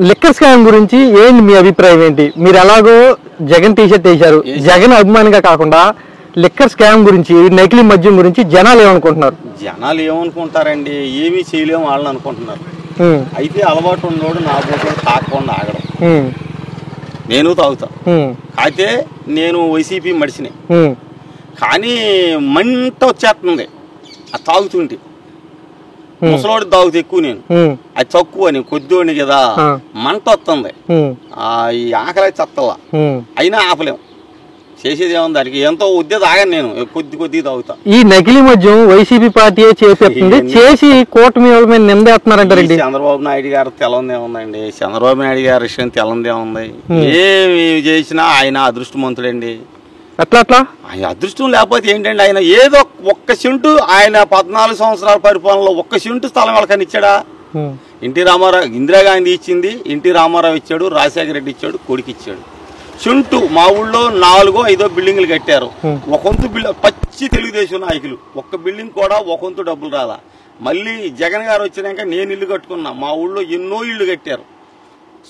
Liquor scam గురించి ఏంటి మీ అభిప్రాయం ఏంటి? మీరు ఎలాగో జగన్ టీషర్ట్ వేశారు, జగన్ అభిమానిగా కాకుండా లిక్కర్ స్కామ్ గురించి, నకిలీ మద్యం గురించి జనాలు ఏమనుకుంటున్నారు? జనాలు ఏమనుకుంటారండి, ఏమీ చేయలేము వాళ్ళని అనుకుంటున్నారు. అయితే అలవాటు ఉన్నోడు నా బోట్లో తాగకుండా ఆగడం. నేను తాగుతా, అయితే నేను వైసీపీ మడిసినే, కానీ మంట వచ్చేస్తుంది అది తాగుతుంటే. ముసలోడు తాగుతా ఎక్కువ, నేను అది తక్కువ, నేను కొద్దివాడిని కదా, మంట వస్తుంది, ఈ ఆకలి చత్తలా, అయినా ఆపలేము. చేసేది ఏముంది, దానికి ఎంతో ఉద్దే తాగను, నేను కొద్ది తాగుతా. ఈ నకిలీ మద్యం వైసీపీ పార్టీ చేసేస్తుంది, చేసి కూటమి వాళ్ళ మీద నిందేస్తున్నారంటారండి. చంద్రబాబు నాయుడు గారు తెలందే ఉందండి, చంద్రబాబు నాయుడు గారి విషయం తెలందే ఉంది. ఏమి చేసినా ఆయన అదృష్టవంతుడండి. అట్లా ఆయన అదృష్టం లేకపోతే ఏంటండి, ఆయన ఏదో ఒక్క సెంటు, ఆయన 14 సంవత్సరాల పరిపాలనలో ఒక్క సెంటు స్థలం వాళ్ళకని ఇచ్చాడా? ఎన్టీ రామారావు, ఇందిరాగాంధీ ఇచ్చింది, ఎన్టీ రామారావు ఇచ్చాడు, రాజశేఖర రెడ్డి ఇచ్చాడు, కొడుకు ఇచ్చాడు. చుంటూ మా ఊళ్ళో 4-5 బిల్డింగ్లు కట్టారు. ఒకంతు పచ్చి తెలుగుదేశం నాయకులు, ఒక్క బిల్డింగ్ కూడా ఒకంతు డబ్బులు రాలా. మళ్ళీ జగన్ గారు వచ్చినాక నేను ఇల్లు కట్టుకున్నా, మా ఊళ్ళో ఎన్నో ఇళ్ళు కట్టారు,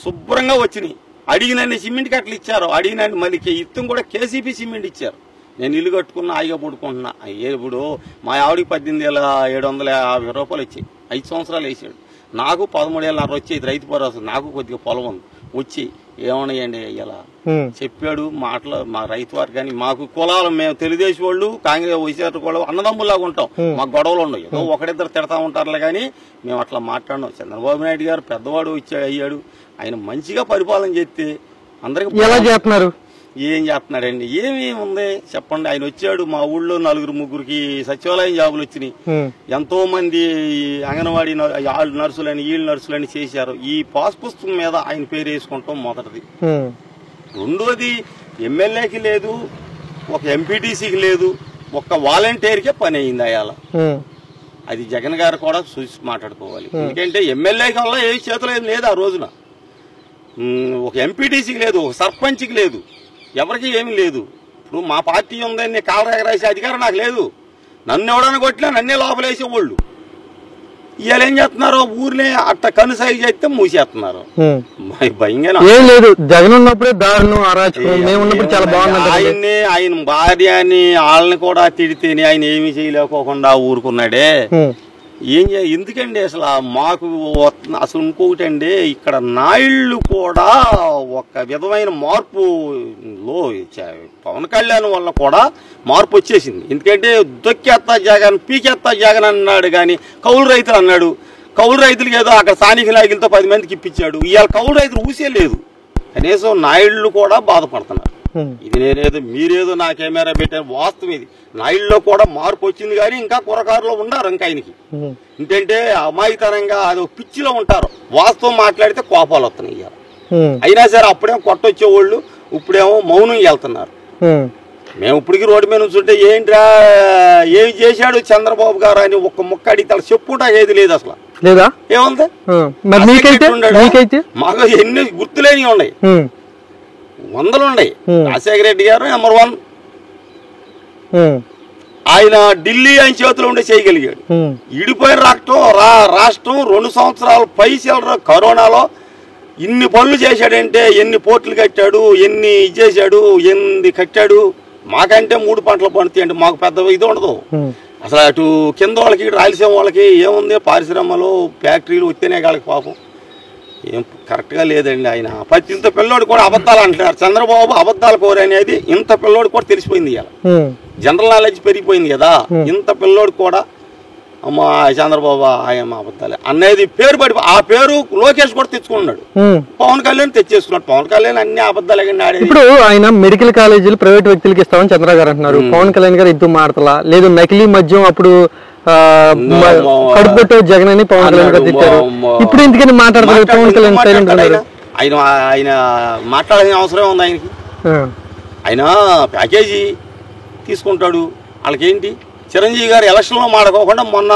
శుభ్రంగా వచ్చినాయి. అడిగినన్ని సిమెంట్ కట్టలు ఇచ్చారు, అడిగినన్ని మళ్ళీ ఇత్తం కూడా కేసీపీ సిమెంట్ ఇచ్చారు. నేను ఇల్లు కట్టుకున్నా, హాయిగా పడుకుంటున్నా. ఇప్పుడు మా ఆవిడికి 18,750 రూపాయలు వచ్చాయి, 5 సంవత్సరాలు వేసాడు. నాకు 13,500 వచ్చేది రైతు భరోసా, నాకు కొద్దిగా పొలం ఉంది, వచ్చి ఏమన్నాయండి ఇలా చెప్పాడు మాటలు. మా రైతు వారు కానీ మాకు కులాలు, మేము తెలుగుదేశం వాళ్ళు, కాంగ్రెస్ వైసీపీ వాళ్ళు అన్నదమ్ములాగా ఉంటాం, మాకు గొడవలు ఉండవు. ఏదో ఒకరిద్దరు తిడతా ఉంటారులే కానీ మేము అట్లా మాట్లాడినాం. చంద్రబాబు నాయుడు గారు పెద్దవాడు అయ్యాడు, ఆయన మంచిగా పరిపాలన చేస్తే అందరికి ఎలా చేస్తున్నారు? ఏం చేస్తున్నాడండి, ఏమి ఉంది చెప్పండి. ఆయన వచ్చాడు, మా ఊళ్ళో 4-3 సచివాలయం జాబులు వచ్చినాయి, ఎంతో మంది అంగన్వాడీ నర్సులని వీళ్ళు నర్సులని చేశారు. ఈ పాస్ పుస్తకం మీద ఆయన పేరు వేసుకుంటాం మొదటిది. రెండోది, ఎమ్మెల్యేకి లేదు, ఒక ఎంపీటీసీకి లేదు, ఒక్క వాలంటీర్కే పని అయింది అయాల. అది జగన్ గారు కూడా చూసి మాట్లాడుకోవాలి. ఎందుకంటే ఎమ్మెల్యేకి వల్ల ఏ చేతిలో ఏం లేదు ఆ రోజున, ఒక ఎంపీటీసీకి లేదు, ఒక సర్పంచ్కి లేదు, ఎవరికి ఏమి లేదు. ఇప్పుడు మా పార్టీ ఉందని కాలరేగ రాసే అధికారం నాకు లేదు. నన్ను ఎవడన్నా కొట్టినా నన్నే లోపలేసేవాళ్ళు. ఇవాళ ఏం చేస్తున్నారు, ఊర్లే అట్ట కనుసాగి చేస్తే మూసేస్తున్నారు. భయంగా ఏం లేదు, జగన్ ఉన్నప్పుడే దారుణం అరాచకం, చాలా బాగుంది. ఆయన్ని, ఆయన భార్య అని వాళ్ళని కూడా తిడితేనే ఆయన ఏమి చేయలేకోకుండా ఊరుకున్నాడే. ఎందుకండి అసలు మాకు అసలు ఇంకొకటి అండి, ఇక్కడ నాయుళ్ళు కూడా ఒక విధమైన మార్పులో పవన్ కళ్యాణ్ వల్ల కూడా మార్పు వచ్చేసింది. ఎందుకంటే దొక్కేత్తా జగన్, పీకేత్తా జగన్ అన్నాడు కానీ కౌలు రైతులు అన్నాడు. కౌలు రైతులకి ఏదో అక్కడ స్థానిక నాయకులతో 10 మందికి ఇప్పించాడు. ఇవాళ కౌలు రైతులు ఊసే లేదు. కనీసం నాయుళ్ళు కూడా బాధపడుతున్నారు. ఇది నేనేదో మీరేదో నా కెమెరా పెట్టాను, వాస్తవం ఇది. నాయుడులో కూడా మార్పు వచ్చింది, కానీ ఇంకా కురకారులో ఉన్నారు ఇంకా ఆయనకి. ఎందుకంటే అమాయితనంగా అది పిచ్చిలో ఉంటారు, వాస్తవం మాట్లాడితే కోపాలు వస్తున్నాయి ఇవాళ. అయినా సరే అప్పుడేమో కొట్టొచ్చేవాళ్ళు, ఇప్పుడేమో మౌనం వెళ్తున్నారు. మేము ఇప్పటికి రోడ్డు మీద నుంచుంటే ఏంట్రా ఏమి చేశాడు చంద్రబాబు గారు అని ఒక్క ముక్క అడిగితే చెప్పుకుంటా ఏది లేదు అసలు. లేదా ఏముంది, మాకు ఎన్ని గుర్తులేని ఉన్నాయి, 100 ఉన్నాయి. రాజశేఖర రెడ్డి గారు నెంబర్ 1. ఆయన ఢిల్లీ ఆయన చేతిలో ఉండే చేయగలిగాడు. ఇడిపోయిన రాష్ట్రం 2 సంవత్సరాలు పైసలు కరోనాలో ఇన్ని పనులు చేశాడంటే, ఎన్ని పోర్టులు కట్టాడు, ఎన్ని చేశాడు, ఎన్ని కట్టాడు. మాకంటే 3 పంటలు పండుతాయి అంటే మాకు పెద్ద ఇది ఉండదు అసలు. అటు కింద వాళ్ళకి, రాయలసీమ వాళ్ళకి ఏముంది, పరిశ్రమలు ఫ్యాక్టరీలు వస్తేనే వాళ్ళకి పాపం ఏం కరెక్ట్గా లేదండి. ఆయన ప్రతి ఇంత పిల్లోడు కూడా అబద్ధాలు అంటున్నారు. చంద్రబాబు అబద్ధాలు కోరు అనేది ఇంత పిల్లోడు కూడా తెలిసిపోయింది. ఇలా జనరల్ నాలెడ్జ్ పెరిగిపోయింది కదా, ఇంత పిల్లోడు కూడా అమ్మా చంద్రబాబు ఆయన అబద్ధాలే అనేది పేరు పడి, ఆ పేరు లోకేష్ కూడా తెచ్చుకున్నాడు, పవన్ కళ్యాణ్ తెచ్చేసుకున్నాడు. పవన్ కళ్యాణ్ అన్ని అబద్ధాలే కానీ ఇప్పుడు ఆయన మెడికల్ కాలేజీలు ప్రైవేట్ వ్యక్తులకి ఇస్తామని చంద్రబాబు గారు అంటున్నారు. పవన్ కళ్యాణ్ గారు ఇద్దరు మాటలా లేదు, నకిలీ మద్యం అప్పుడు కడుపుతో జగన్ అని పవన్ కళ్యాణ్ గారు తెచ్చారు. ఇప్పుడు ఎందుకని మాట్లాడతారు పవన్ కళ్యాణ్ సైలెంట్ ఉన్నారు? ఆయన మాట్లాడాల్సిన అవసరం ఉంది ఆయనకి. ఆయన ప్యాకేజీ తీసుకుంటాడు. వాళ్ళకేంటి, చిరంజీవి గారు ఎలక్షన్లో మాడుకోకుండా మొన్న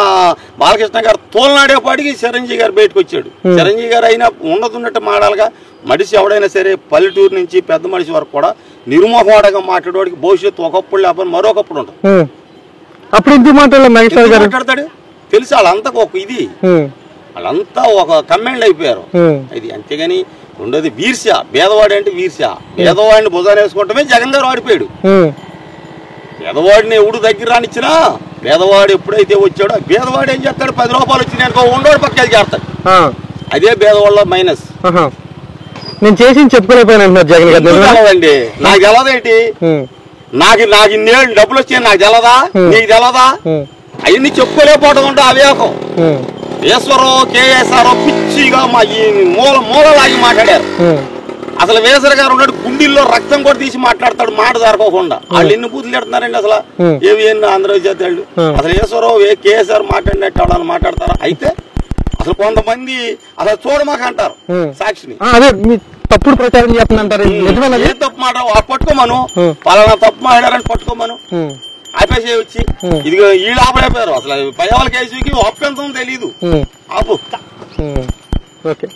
బాలకృష్ణ గారు తోలనాడేపాటికి చిరంజీవి గారు బయటకు వచ్చాడు. చిరంజీవి గారు అయినా ఉన్నట్టున్నట్టు మాడాలిగా. మనిషి ఎవడైనా సరే పల్లెటూరు నుంచి పెద్ద మనిషి వరకు కూడా నిర్మోహమాటంగా మాట్లాడేవాడికి భవిష్యత్తు ఒకప్పుడు లేకపోతే మరొకప్పుడు ఉంటుంది. అప్పుడు ఎందుకు మాట్లాడతాడు తెలుసు. వాళ్ళంతా ఒక ఇది వాళ్ళంతా ఒక కమెండ్ అయిపోయారు. ఇది అంతేగాని రెండోది వీర్ష్య, పేదవాడి అంటే వీర్ష్య. పేదవాడిని భుజాన్ని వేసుకుంటమే జగన్ గారు వాడిపోయాడు. పేదవాడిని ఎవడు దగ్గర రానిచ్చినా పేదవాడు ఎప్పుడైతే వచ్చాడో పేదవాడు ఏం చేస్తాడు, 10 రూపాయలు వచ్చినాక ఉండోడు పక్కకి చేస్తాడు. అదే పేదవాళ్ళ మైనస్. నేను చేసి చెప్పుకోలేకపోయినా జగన్ గారు. అండి నాకు తెలదేంటి, నాకు ఇన్నేళ్ళు డబ్బులు వచ్చాయి నాకు తెలదా, నీకు తెలదా? అవన్నీ చెప్పుకోలేకపోవడం అంటే అవేకం. ఈశ్వరరావు కేఎస్ఆర్ పిచ్చిగా మా ఈ మూలలాగి మాట్లాడారు. అసలు వేసర గారు ఉన్నాడు గుండెల్లో రక్తం కూడా తీసి మాట్లాడతాడు మాట జరగకుండా. వాళ్ళు ఎన్ని బూతులు తిడుతున్నారండి అసలు ఏవి ఎన్ని ఆంధ్రజ్యోతి వాళ్ళు. అసలు ఈశ్వరరావు కేఎస్ఆర్ మాట్లాడినట్టు వాళ్ళని మాట్లాడతారా? అయితే అసలు కొంతమంది అసలు చూడమాక అంటారు సాక్షిని. తప్పుడు ప్రచారం చేస్తుందంటారు. ఏ తప్పు మాట పట్టుకోమను, పలానా తప్పు మాట్లాడారని పట్టుకోమను, ఆపేసే వచ్చి ఇదిగో వీళ్ళు ఆపలేపారు. అసలు పై వాళ్ళ కేసుకి ఒప్పంతం తెలీదు. ఆపు. ఓకే.